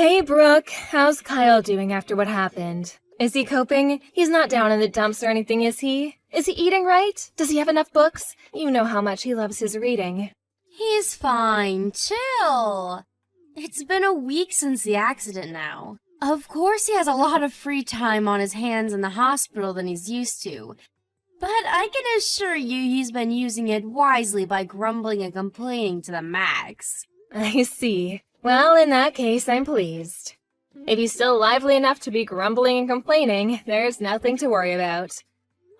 Hey, Brooke, how's Kyle doing after what happened? Is he coping? He's not down in the dumps or anything, is he? Is he eating right? Does he have enough books? You know how much he loves his reading. He's fine. Chill. It's been a week since the accident now. Of course he has a lot of free time on his hands in the hospital than he's used to. But I can assure you he's been using it wisely by grumbling and complaining to the max. I see. Well, in that case, I'm pleased. If he's still lively enough to be grumbling and complaining, there's nothing to worry about.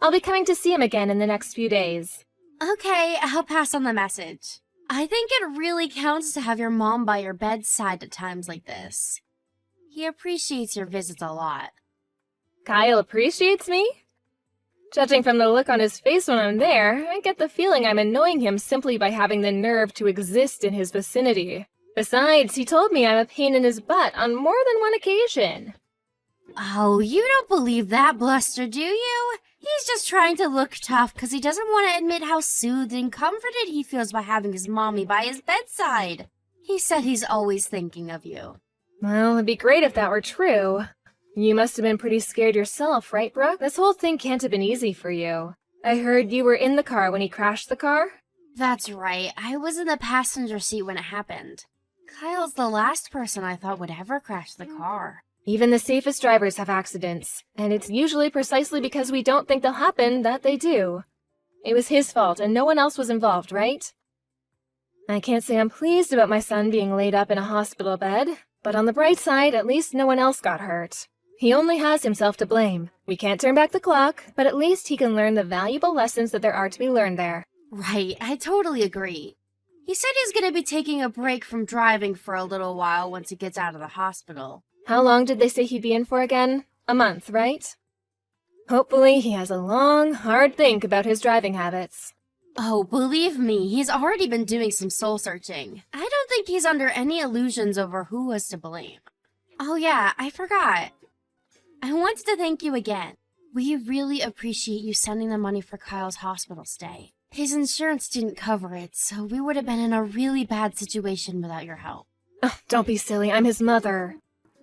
I'll be coming to see him again in the next few days. Okay, I'll pass on the message. I think it really counts to have your mom by your bedside at times like this. He appreciates your visits a lot. Kyle appreciates me? Judging from the look on his face when I'm there, I get the feeling I'm annoying him simply by having the nerve to exist in his vicinity. Besides, he told me I'm a pain in his butt on more than one occasion. Oh, you don't believe that bluster, do you? He's just trying to look tough because he doesn't want to admit how soothed and comforted he feels by having his mommy by his bedside. He said he's always thinking of you. Well, it'd be great if that were true. You must have been pretty scared yourself, right, Brooke? This whole thing can't have been easy for you. I heard you were in the car when he crashed the car? That's right. I was in the passenger seat when it happened. Kyle's the last person I thought would ever crash the car. Even the safest drivers have accidents, and it's usually precisely because we don't think they'll happen that they do. It was his fault, and no one else was involved, right? I can't say I'm pleased about my son being laid up in a hospital bed, but on the bright side, at least no one else got hurt. He only has himself to blame. We can't turn back the clock, but at least he can learn the valuable lessons that there are to be learned there. Right, I totally agree. He said he's going to be taking a break from driving for a little while once he gets out of the hospital. How long did they say he'd be in for again? A month, right? Hopefully he has a long, hard think about his driving habits. Oh, believe me, he's already been doing some soul-searching. I don't think he's under any illusions over who was to blame. Oh yeah, I forgot. I wanted to thank you again. We really appreciate you sending the money for Kyle's hospital stay. His insurance didn't cover it, so we would have been in a really bad situation without your help. Oh, don't be silly, I'm his mother.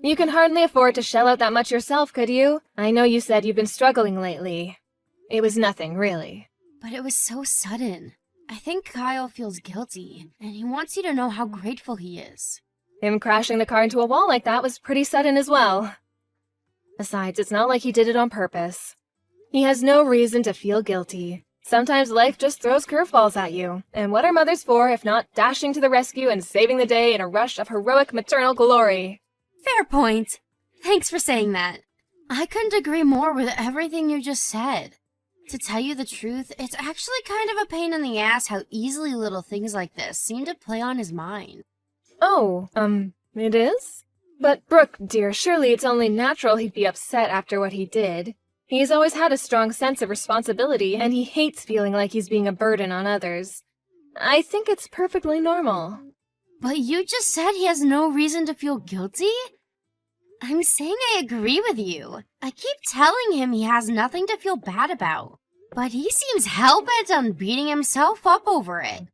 You can hardly afford to shell out that much yourself, could you? I know you said you've been struggling lately. It was nothing, really. But it was so sudden. I think Kyle feels guilty, and he wants you to know how grateful he is. Him crashing the car into a wall like that was pretty sudden as well. Besides, it's not like he did it on purpose. He has no reason to feel guilty. Sometimes life just throws curveballs at you, and what are mothers for if not dashing to the rescue and saving the day in a rush of heroic maternal glory? Fair point. Thanks for saying that. I couldn't agree more with everything you just said. To tell you the truth, it's actually kind of a pain in the ass how easily little things like this seem to play on his mind. Oh, it is? But Brooke, dear, surely it's only natural he'd be upset after what he did. He's always had a strong sense of responsibility, and he hates feeling like he's being a burden on others. I think it's perfectly normal. But you just said he has no reason to feel guilty? I'm saying I agree with you. I keep telling him he has nothing to feel bad about. But he seems hell-bent on beating himself up over it.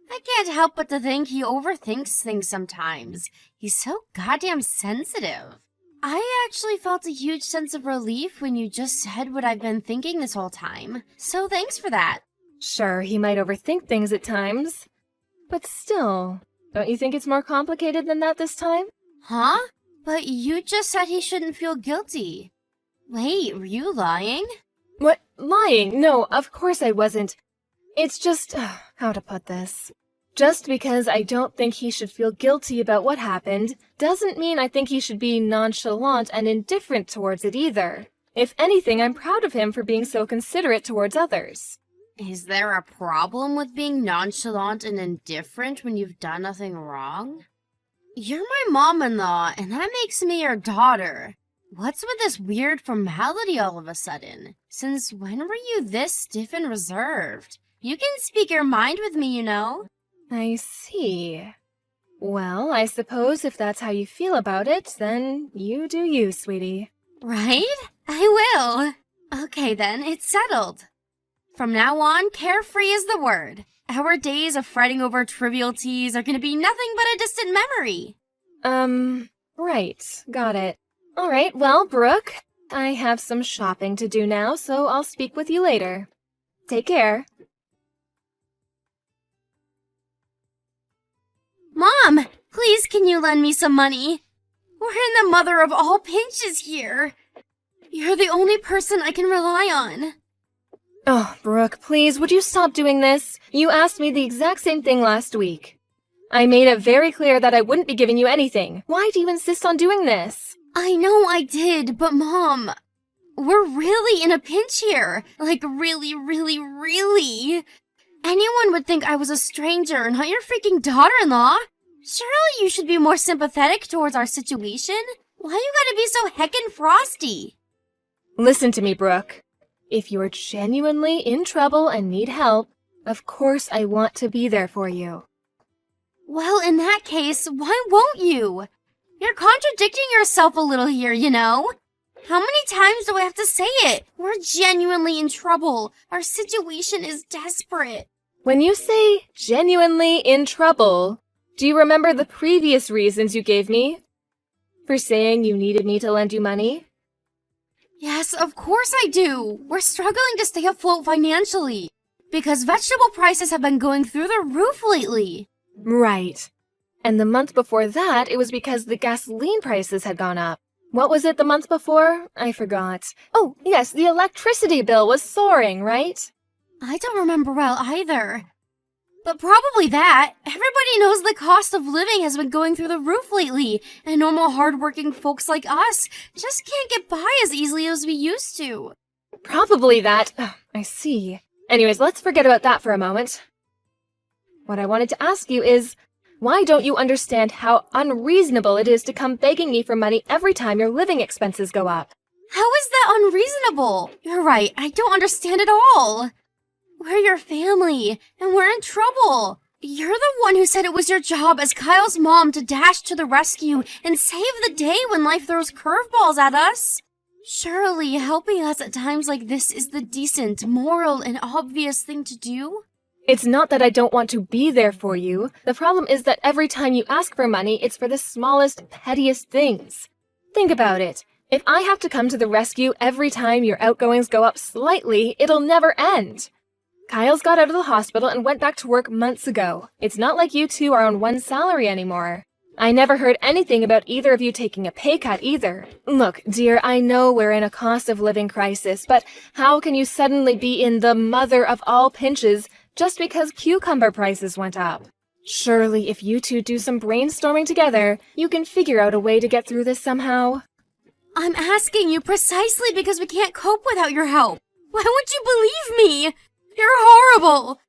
I can't help but to think he overthinks things sometimes. He's so goddamn sensitive. I actually felt a huge sense of relief when you just said what I've been thinking this whole time. So thanks for that. Sure, he might overthink things at times. But still, don't you think it's more complicated than that this time? Huh? But you just said he shouldn't feel guilty. Wait, were you lying? What? Lying? No, of course I wasn't. It's just, how to put this? Just because I don't think he should feel guilty about what happened, doesn't mean I think he should be nonchalant and indifferent towards it either. If anything, I'm proud of him for being so considerate towards others. Is there a problem with being nonchalant and indifferent when you've done nothing wrong? You're my mom-in-law, and that makes me your daughter. What's with this weird formality all of a sudden? Since when were you this stiff and reserved? You can speak your mind with me, you know. I see. Well, I suppose if that's how you feel about it, then you do you, sweetie. Right? I will. Okay then, it's settled. From now on, carefree is the word. Our days of fretting over trivialities are gonna be nothing but a distant memory. Right, got it. All right, well, Brooke, I have some shopping to do now, so I'll speak with you later. Take care. Mom, please can you lend me some money? We're in the mother of all pinches here. You're the only person I can rely on. Oh, Brooke, please, would you stop doing this? You asked me the exact same thing last week. I made it very clear that I wouldn't be giving you anything. Why do you insist on doing this? I know I did, but Mom, we're really in a pinch here. Like really, really, really. Anyone would think I was a stranger, not your freaking daughter-in-law. Surely you should be more sympathetic towards our situation. Why you gotta be so heckin' frosty? Listen to me, Brooke. If you're genuinely in trouble and need help, of course I want to be there for you. Well, in that case, why won't you? You're contradicting yourself a little here, you know? How many times do I have to say it? We're genuinely in trouble. Our situation is desperate. When you say genuinely in trouble, do you remember the previous reasons you gave me for saying you needed me to lend you money? Yes, of course I do. We're struggling to stay afloat financially because vegetable prices have been going through the roof lately. Right. And the month before that, it was because the gasoline prices had gone up. What was it the month before? I forgot. Oh, yes, the electricity bill was soaring, right? I don't remember well either. But probably that. Everybody knows the cost of living has been going through the roof lately, and normal hardworking folks like us just can't get by as easily as we used to. Probably that. I see. Anyways, let's forget about that for a moment. What I wanted to ask you is, why don't you understand how unreasonable it is to come begging me for money every time your living expenses go up? How is that unreasonable? You're right, I don't understand at all. We're your family, and we're in trouble. You're the one who said it was your job as Kyle's mom to dash to the rescue and save the day when life throws curveballs at us. Surely helping us at times like this is the decent, moral, and obvious thing to do? It's not that I don't want to be there for you. The problem is that every time you ask for money, it's for the smallest, pettiest things. Think about it. If I have to come to the rescue every time your outgoings go up slightly, it'll never end. Kyle's got out of the hospital and went back to work months ago. It's not like you two are on one salary anymore. I never heard anything about either of you taking a pay cut either. Look, dear, I know we're in a cost of living crisis, but how can you suddenly be in the mother of all pinches just because cucumber prices went up? Surely if you two do some brainstorming together, you can figure out a way to get through this somehow. I'm asking you precisely because we can't cope without your help. Why won't you believe me? You're horrible.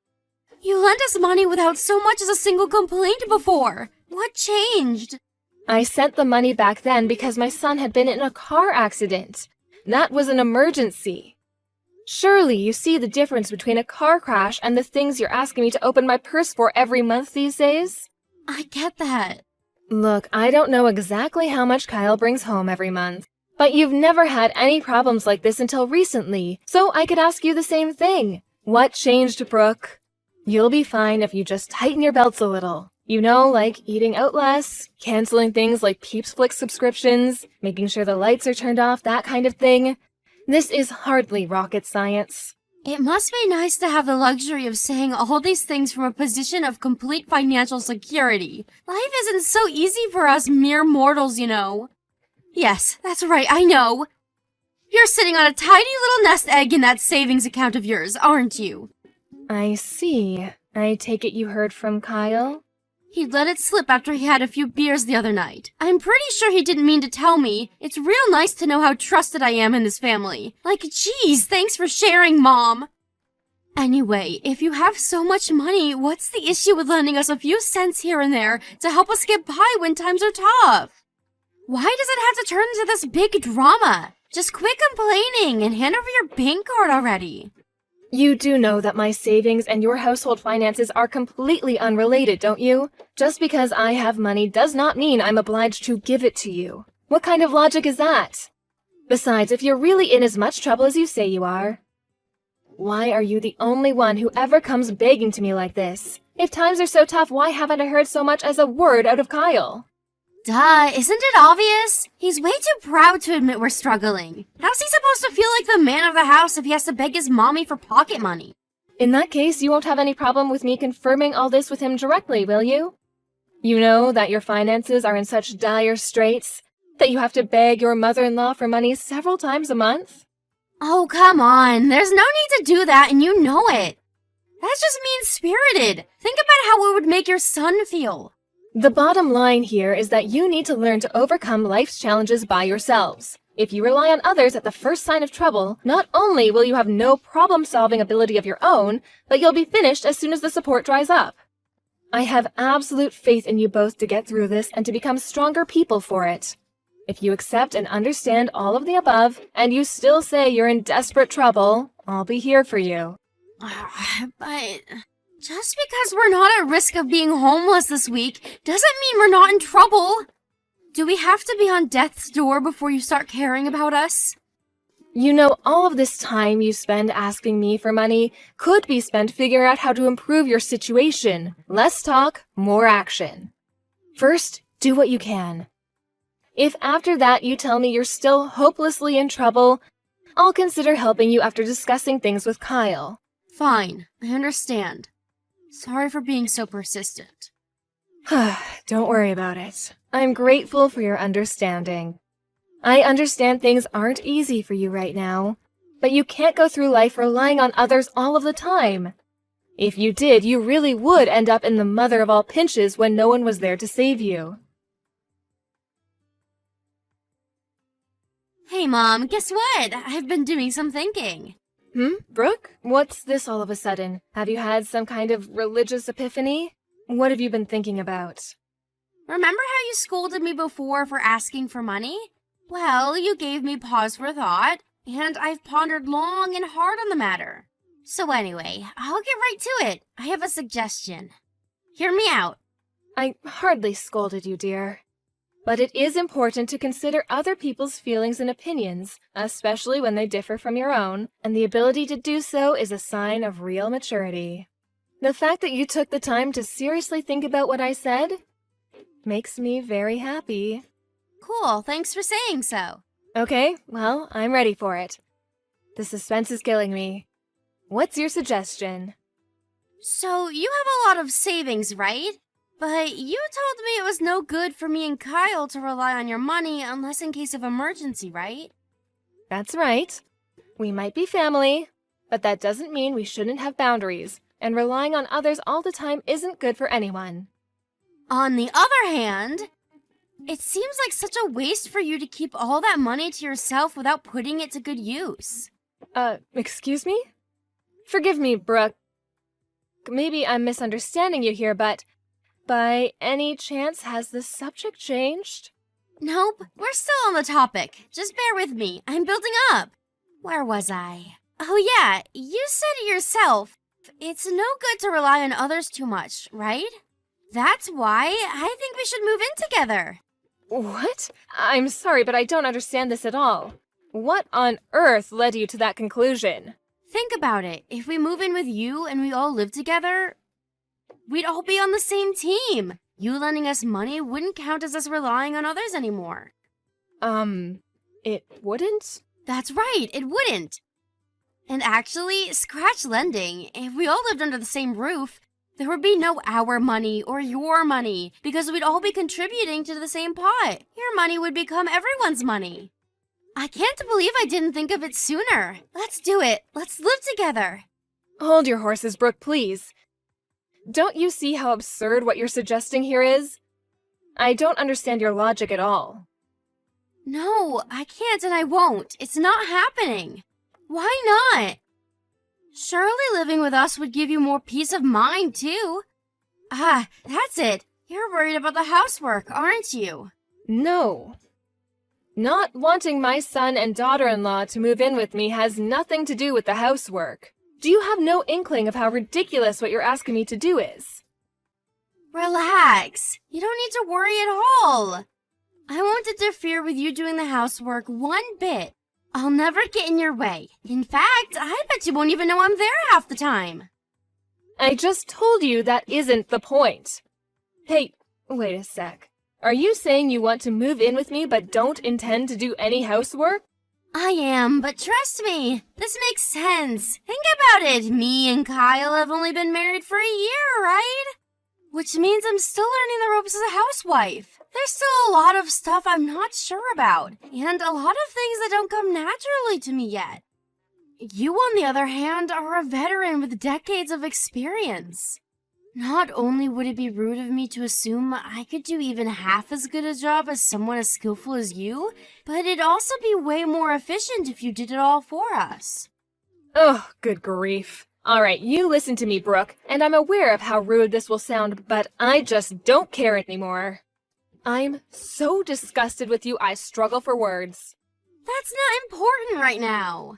You lent us money without so much as a single complaint before. What changed? I sent the money back then because my son had been in a car accident. That was an emergency. Surely you see the difference between a car crash and the things you're asking me to open my purse for every month these days? I get that. Look, I don't know exactly how much Kyle brings home every month, but you've never had any problems like this until recently, so I could ask you the same thing. What changed, Brooke? You'll be fine if you just tighten your belts a little. You know, like eating out less, canceling things like Peeps Flick subscriptions, making sure the lights are turned off, that kind of thing. This is hardly rocket science. It must be nice to have the luxury of saying all these things from a position of complete financial security. Life isn't so easy for us mere mortals, you know. Yes, that's right, I know. You're sitting on a tiny little nest egg in that savings account of yours, aren't you? I see. I take it you heard from Kyle? He'd let it slip after he had a few beers the other night. I'm pretty sure he didn't mean to tell me. It's real nice to know how trusted I am in this family. Like, geez, thanks for sharing, Mom. Anyway, if you have so much money, what's the issue with lending us a few cents here and there to help us get by when times are tough? Why does it have to turn into this big drama? Just quit complaining and hand over your bank card already. You do know that my savings and your household finances are completely unrelated, don't you? Just because I have money does not mean I'm obliged to give it to you. What kind of logic is that? Besides, if you're really in as much trouble as you say you are, why are you the only one who ever comes begging to me like this? If times are so tough, why haven't I heard so much as a word out of Kyle? Duh, isn't it obvious? He's way too proud to admit we're struggling. How's he supposed to feel like the man of the house if he has to beg his mommy for pocket money? In that case, you won't have any problem with me confirming all this with him directly, will you? You know that your finances are in such dire straits that you have to beg your mother-in-law for money several times a month? Oh, come on. There's no need to do that, and you know it. That's just mean-spirited. Think about how it would make your son feel. The bottom line here is that you need to learn to overcome life's challenges by yourselves. If you rely on others at the first sign of trouble, not only will you have no problem-solving ability of your own, but you'll be finished as soon as the support dries up. I have absolute faith in you both to get through this and to become stronger people for it. If you accept and understand all of the above, and you still say you're in desperate trouble, I'll be here for you. But just because we're not at risk of being homeless this week doesn't mean we're not in trouble. Do we have to be on death's door before you start caring about us? You know, all of this time you spend asking me for money could be spent figuring out how to improve your situation. Less talk, more action. First, do what you can. If after that you tell me you're still hopelessly in trouble, I'll consider helping you after discussing things with Kyle. Fine, I understand. Sorry for being so persistent. Don't worry about it. I'm grateful for your understanding. I understand things aren't easy for you right now, but you can't go through life relying on others all of the time. If you did, you really would end up in the mother of all pinches when no one was there to save you. Hey, Mom, guess what? I've been doing some thinking. Brooke? What's this all of a sudden? Have you had some kind of religious epiphany? What have you been thinking about? Remember how you scolded me before for asking for money? Well, you gave me pause for thought, and I've pondered long and hard on the matter. So anyway, I'll get right to it. I have a suggestion. Hear me out. I hardly scolded you, dear. But it is important to consider other people's feelings and opinions, especially when they differ from your own, and the ability to do so is a sign of real maturity. The fact that you took the time to seriously think about what I said makes me very happy. Cool, thanks for saying so. Okay, well, I'm ready for it. The suspense is killing me. What's your suggestion? So, you have a lot of savings, right? But you told me it was no good for me and Kyle to rely on your money unless in case of emergency, right? That's right. We might be family, but that doesn't mean we shouldn't have boundaries, and relying on others all the time isn't good for anyone. On the other hand, it seems like such a waste for you to keep all that money to yourself without putting it to good use. Excuse me? Forgive me, Brooke. Maybe I'm misunderstanding you here, but by any chance has the subject changed? Nope, we're still on the topic. Just bear with me. I'm building up. Where was I? Oh yeah, you said it yourself. It's no good to rely on others too much, right? That's why I think we should move in together. What? I'm sorry, but I don't understand this at all. What on earth led you to that conclusion? Think about it. If we move in with you and we all live together, we'd all be on the same team. You lending us money wouldn't count as us relying on others anymore. It wouldn't? That's right, it wouldn't. And actually, scratch lending. If we all lived under the same roof, there would be no our money or your money because we'd all be contributing to the same pot. Your money would become everyone's money. I can't believe I didn't think of it sooner. Let's do it. Let's live together. Hold your horses, Brooke, please. Don't you see how absurd what you're suggesting here is? I don't understand your logic at all. No, I can't and I won't. It's not happening. Why not? Surely living with us would give you more peace of mind, too. Ah, that's it. You're worried about the housework, aren't you? No. Not wanting my son and daughter-in-law to move in with me has nothing to do with the housework. Do you have no inkling of how ridiculous what you're asking me to do is? Relax. You don't need to worry at all. I won't interfere with you doing the housework one bit. I'll never get in your way. In fact, I bet you won't even know I'm there half the time. I just told you that isn't the point. Hey, wait a sec. Are you saying you want to move in with me but don't intend to do any housework? I am, but trust me, this makes sense. Think about it. Me and Kyle have only been married for a year, right? Which means I'm still learning the ropes as a housewife. There's still a lot of stuff I'm not sure about, and a lot of things that don't come naturally to me yet. You, on the other hand, are a veteran with decades of experience. Not only would it be rude of me to assume I could do even half as good a job as someone as skillful as you, but it'd also be way more efficient if you did it all for us. Oh, good grief. All right, you listen to me, Brooke, and I'm aware of how rude this will sound, but I just don't care anymore. I'm so disgusted with you, I struggle for words. That's not important right now.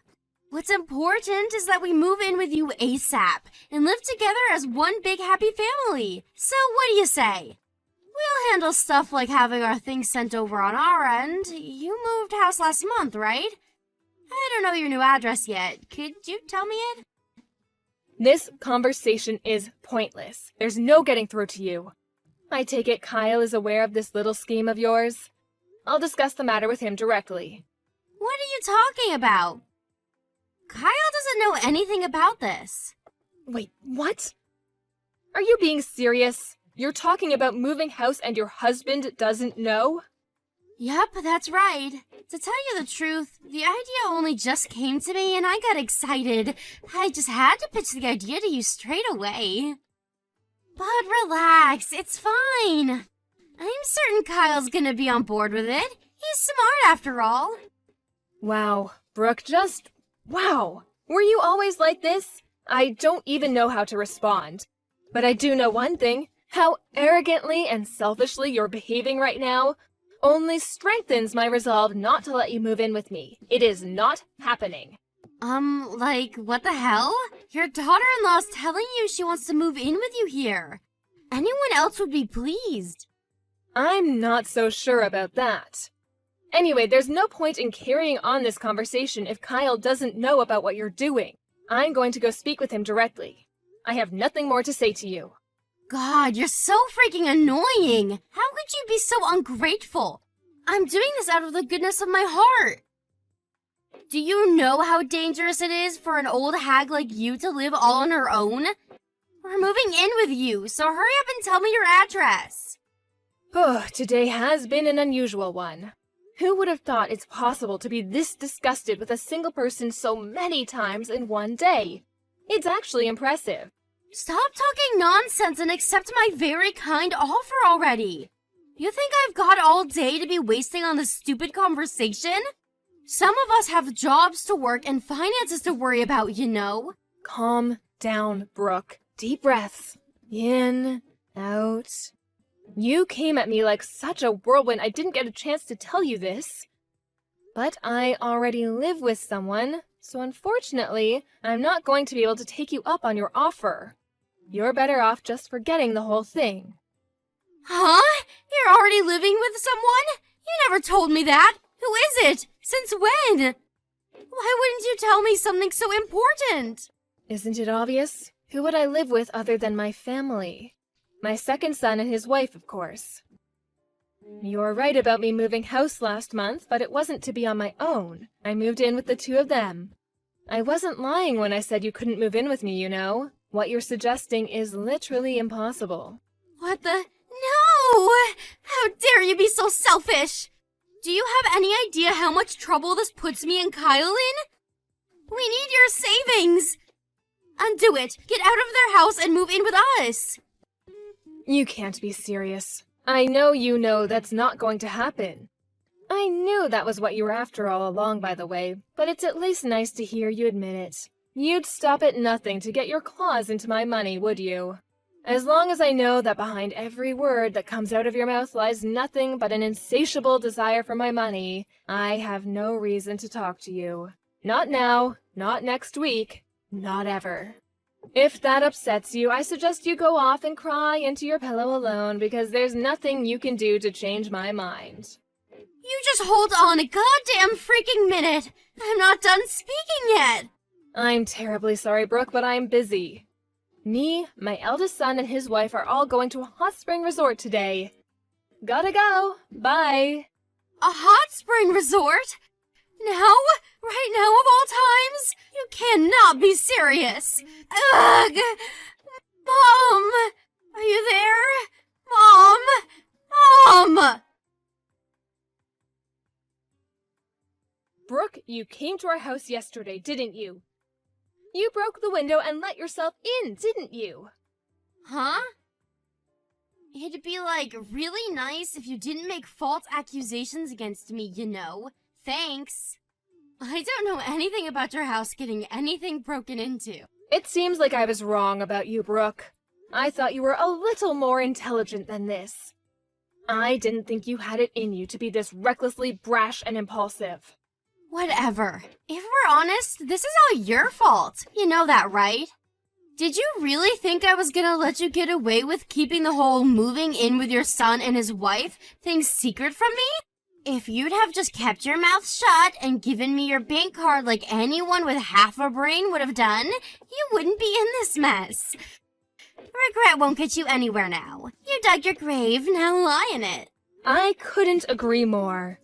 What's important is that we move in with you ASAP and live together as one big happy family. So what do you say? We'll handle stuff like having our things sent over on our end. You moved house last month, right? I don't know your new address yet. Could you tell me it? This conversation is pointless. There's no getting through to you. I take it Kyle is aware of this little scheme of yours? I'll discuss the matter with him directly. What are you talking about? Kyle doesn't know anything about this. Wait, what? Are you being serious? You're talking about moving house and your husband doesn't know? Yep, that's right. To tell you the truth, the idea only just came to me and I got excited. I just had to pitch the idea to you straight away. But relax, it's fine. I'm certain Kyle's gonna be on board with it. He's smart after all. Wow, Brooke, wow. Were you always like this? I don't even know how to respond. But I do know one thing. How arrogantly and selfishly you're behaving right now only strengthens my resolve not to let you move in with me. It is not happening. What the hell? Your daughter-in-law's telling you she wants to move in with you here. Anyone else would be pleased. I'm not so sure about that. Anyway, there's no point in carrying on this conversation if Kyle doesn't know about what you're doing. I'm going to go speak with him directly. I have nothing more to say to you. God, you're so freaking annoying. How could you be so ungrateful? I'm doing this out of the goodness of my heart. Do you know how dangerous it is for an old hag like you to live all on her own? We're moving in with you, so hurry up and tell me your address. Oh, today has been an unusual one. Who would have thought it's possible to be this disgusted with a single person so many times in one day? It's actually impressive. Stop talking nonsense and accept my very kind offer already. You think I've got all day to be wasting on this stupid conversation? Some of us have jobs to work and finances to worry about, you know. Calm down, Brooke. Deep breaths. In, out. You came at me like such a whirlwind I didn't get a chance to tell you this. But I already live with someone, so unfortunately, I'm not going to be able to take you up on your offer. You're better off just forgetting the whole thing. Huh? You're already living with someone? You never told me that. Who is it? Since when? Why wouldn't you tell me something so important? Isn't it obvious? Who would I live with other than my family? My second son and his wife, of course. You're right about me moving house last month, but it wasn't to be on my own. I moved in with the two of them. I wasn't lying when I said you couldn't move in with me, you know. What you're suggesting is literally impossible. What the? No! How dare you be so selfish! Do you have any idea how much trouble this puts me and Kyle in? We need your savings! Undo it! Get out of their house and move in with us! You can't be serious. I know you know that's not going to happen. I knew that was what you were after all along, by the way, but it's at least nice to hear you admit it. You'd stop at nothing to get your claws into my money, would you? As long as I know that behind every word that comes out of your mouth lies nothing but an insatiable desire for my money, I have no reason to talk to you. Not now, not next week, not ever. If that upsets you, I suggest you go off and cry into your pillow alone, because there's nothing you can do to change my mind. You just hold on a goddamn freaking minute! I'm not done speaking yet! I'm terribly sorry, Brooke, but I'm busy. Me, my eldest son, and his wife are all going to a hot spring resort today. Gotta go. Bye. A hot spring resort? Now? Right now of all times? You cannot be serious. Ugh! Mom! Are you there? Mom! Brooke, you came to our house yesterday, didn't you? You broke the window and let yourself in, didn't you? Huh? It'd be, really nice if you didn't make false accusations against me, you know. Thanks. I don't know anything about your house getting anything broken into. It seems like I was wrong about you, Brooke. I thought you were a little more intelligent than this. I didn't think you had it in you to be this recklessly brash and impulsive. Whatever. If we're honest, this is all your fault. You know that, right? Did you really think I was gonna let you get away with keeping the whole moving in with your son and his wife thing secret from me? If you'd have just kept your mouth shut and given me your bank card like anyone with half a brain would have done, you wouldn't be in this mess. Regret won't get you anywhere now. You dug your grave, now lie in it. I couldn't agree more.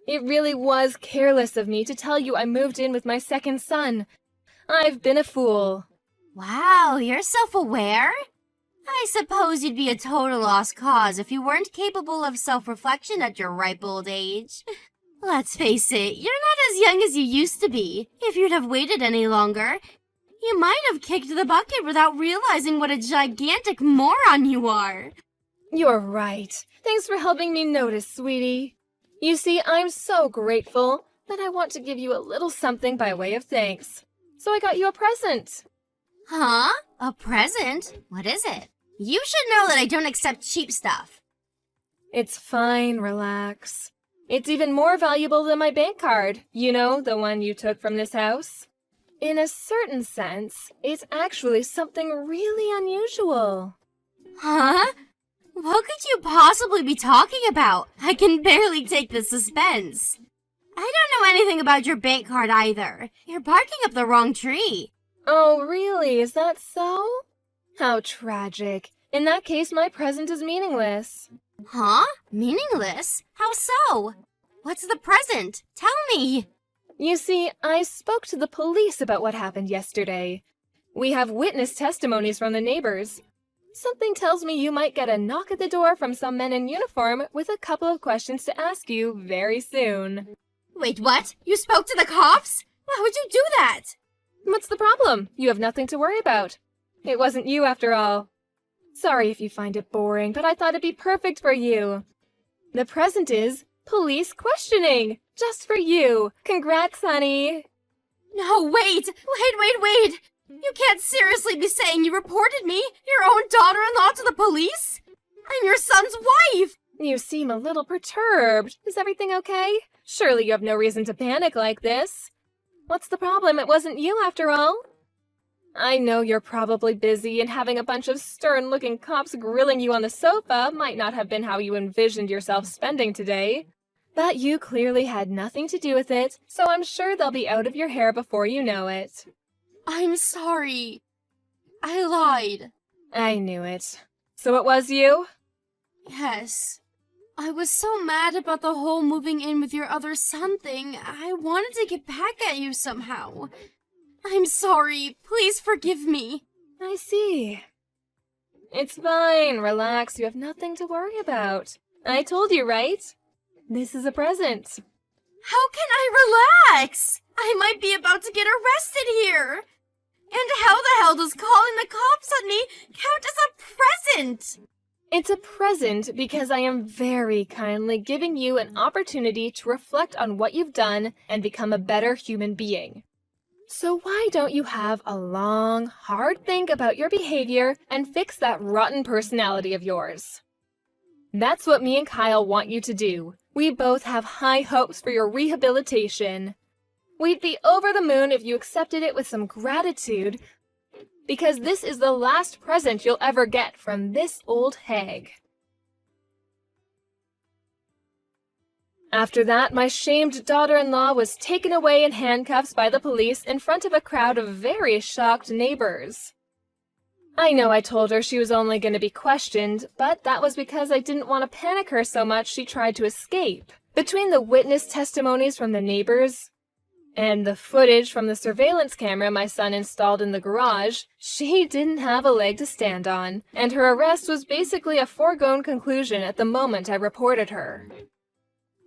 It really was careless of me to tell you I moved in with my second son. I've been a fool. Wow, you're self-aware? I suppose you'd be a total lost cause if you weren't capable of self-reflection at your ripe old age. Let's face it, you're not as young as you used to be. If you'd have waited any longer, you might have kicked the bucket without realizing what a gigantic moron you are. You're right. Thanks for helping me notice, sweetie. You see, I'm so grateful that I want to give you a little something by way of thanks. So I got you a present. Huh? A present? What is it? You should know that I don't accept cheap stuff. It's fine, relax. It's even more valuable than my bank card. You know, the one you took from this house. In a certain sense, it's actually something really unusual. Huh? What could you possibly be talking about? I can barely take the suspense. I don't know anything about your bank card either. You're barking up the wrong tree. Oh, really? Is that so? How tragic. In that case, my present is meaningless. Huh? Meaningless? How so? What's the present? Tell me. You see, I spoke to the police about what happened yesterday. We have witness testimonies from the neighbors. Something tells me you might get a knock at the door from some men in uniform with a couple of questions to ask you very soon. Wait, what? You spoke to the cops? Why would you do that? What's the problem? You have nothing to worry about. It wasn't you after all. Sorry if you find it boring, but I thought it'd be perfect for you. The present is police questioning, just for you. Congrats, honey. No, wait! You can't seriously be saying you reported me, your own daughter-in-law, to the police? I'm your son's wife! You seem a little perturbed. Is everything okay? Surely you have no reason to panic like this. What's the problem? It wasn't you after all. I know you're probably busy, and having a bunch of stern-looking cops grilling you on the sofa might not have been how you envisioned yourself spending today. But you clearly had nothing to do with it, so I'm sure they'll be out of your hair before you know it. I'm sorry. I lied. I knew it. So it was you? Yes. I was so mad about the whole moving in with your other son thing, I wanted to get back at you somehow. I'm sorry. Please forgive me. I see. It's fine. Relax. You have nothing to worry about. I told you, right? This is a present. How can I relax? I might be about to get arrested here. And how the hell does calling the cops on me count as a present? It's a present because I am very kindly giving you an opportunity to reflect on what you've done and become a better human being. So why don't you have a long, hard think about your behavior and fix that rotten personality of yours? That's what me and Kyle want you to do. We both have high hopes for your rehabilitation. We'd be over the moon if you accepted it with some gratitude, because this is the last present you'll ever get from this old hag. After that, my shamed daughter-in-law was taken away in handcuffs by the police in front of a crowd of very shocked neighbors. I know I told her she was only going to be questioned, but that was because I didn't want to panic her so much she tried to escape. Between the witness testimonies from the neighbors and the footage from the surveillance camera my son installed in the garage, she didn't have a leg to stand on, and her arrest was basically a foregone conclusion at the moment I reported her.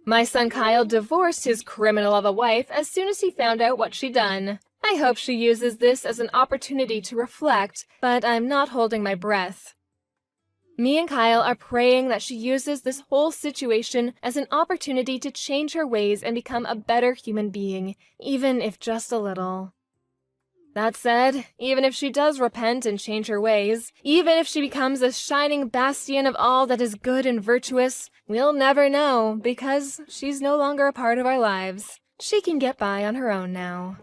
My son Kyle divorced his criminal of a wife as soon as he found out what she'd done. I hope she uses this as an opportunity to reflect, but I'm not holding my breath. Me and Kyle are praying that she uses this whole situation as an opportunity to change her ways and become a better human being, even if just a little. That said, even if she does repent and change her ways, even if she becomes a shining bastion of all that is good and virtuous, we'll never know because she's no longer a part of our lives. She can get by on her own now.